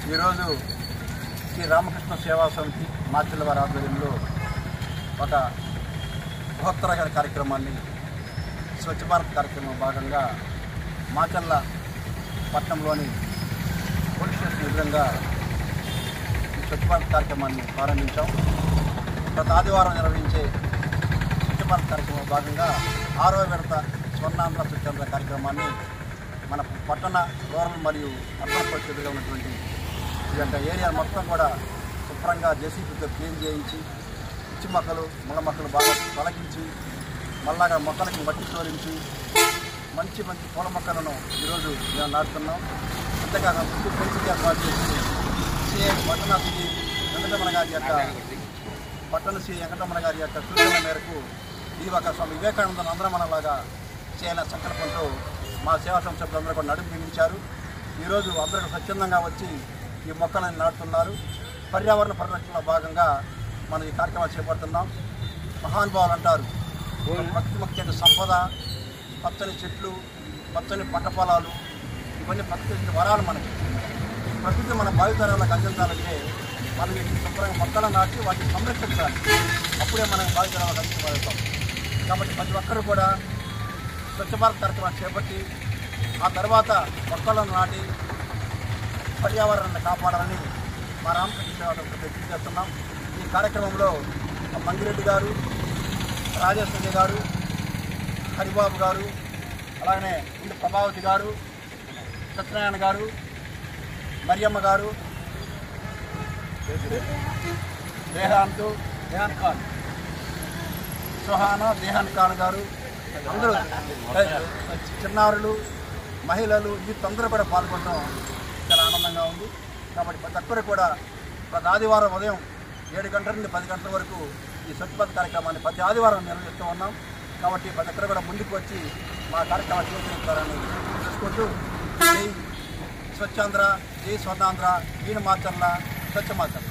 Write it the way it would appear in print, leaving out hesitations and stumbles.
ఈరోజు శ్రీ రామకృష్ణ సేవా సమితి మాచెల్ల వారి ఆధ్వర్యంలో ఒక బృహత్తర కార్యక్రమాన్ని స్వచ్ఛ భారత్ కార్యక్రమం భాగంగా మాచెల్ల పట్టణంలోని పోలీస్ స్టేషన్ ఎదురుగా స్వచ్ఛ భారత్ కార్యక్రమాన్ని ప్రారంభించాం. గత ఆదివారం నిర్వహించే స్వచ్ఛ భారత్ కార్యక్రమం భాగంగా 6వ విడత స్వర్ణాంధ్ర స్వచ్ఛాంధ్ర కార్యక్రమాన్ని మన పట్టణ రూరల్ మరియు అర్బన్ పరిస్థితిగా ఉన్నటువంటి ఈ యొక్క ఏరియా మొత్తం కూడా శుభ్రంగా జేసీబీతో క్లీన్ చేయించి పిచ్చి మొక్కలు ముళ్ళ మొక్కలు బాగా తొలగించి మళ్ళాగా మొక్కలకి మట్టి తోలించి మంచి మంచి పూల మొక్కలను ఈరోజు మేము నాటుతున్నాం. అంతేకాక ముందు పెంచిగా ఏర్పాటు చేసి సిఐ పట్టణ సిఐ వెంకటరమణ గారి యొక్క సూచనల మేరకు ఈ ఒక స్వామి వివేకానంద అందరమనలాగా చేయాలని సంకల్పంతో మా సేవా సంస్థలందరూ కూడా నడుము బిగించారు. ఈరోజు అందరూ స్వచ్ఛందంగా వచ్చి ఈ మొక్కలను నాటుతున్నారు. పర్యావరణ పరిరక్షణలో భాగంగా మనం ఈ కార్యక్రమాలు చేపడుతున్నాం. మహానుభావులు అంటారు, ప్రకృతి సంపద, పచ్చని చెట్లు, పచ్చని పంట పొలాలు, ఇవన్నీ ప్రకృతి వరాలు. మనకి ప్రకృతి మన భావితరాలకు అందించాలంటే మనం వీటిని శుభ్రంగా మొక్కలను నాటి వాటిని సంరక్షించాలి. అప్పుడే మనం భావితరాలకు అందించగలుగుతాం. కాబట్టి ప్రతి ఒక్కరు కూడా స్వచ్ఛ భారత్ కార్యక్రమాన్ని చేపట్టి ఆ తర్వాత మొక్కలను నాటి పర్యావరణాన్ని కాపాడాలని మా రామకృష్ణ సేవా ప్రయత్నం చేస్తున్నాం. ఈ కార్యక్రమంలో మంగిరెడ్డి గారు, రాజేశ్వరి గారు, హరిబాబు గారు, అలాగనే ఇంటి ప్రభావతి గారు, సత్యనారాయణ గారు, మరియమ్మ గారు, దేహాన్ ఖాన్, సుహానా దేహాన్ ఖాన్ గారు, అందరూ చిన్నారులు, మహిళలు వీళ్ళందరూ కూడా పాల్గొనడం చాలా ఆనందంగా ఉంది. కాబట్టి ప్రతి ఒక్కరు కూడా ప్రతి ఆదివారం ఉదయం 7 గంటల నుండి 10 గంటల వరకు ఈ స్వచ్ఛ భారత్ కార్యక్రమాన్ని ప్రతి ఆదివారం నిర్వహిస్తూ ఉన్నాం. కాబట్టి ప్రతి ఒక్కరు కూడా ముందుకు వచ్చి మా కార్యక్రమాన్ని స్వీకరిస్తారని తెలుసుకుంటూ జై స్వచ్ఛాంధ్ర, జై స్వర్ణాంధ్ర, ఈయన మాచర్ల, స్వచ్ఛ మాచర్ల.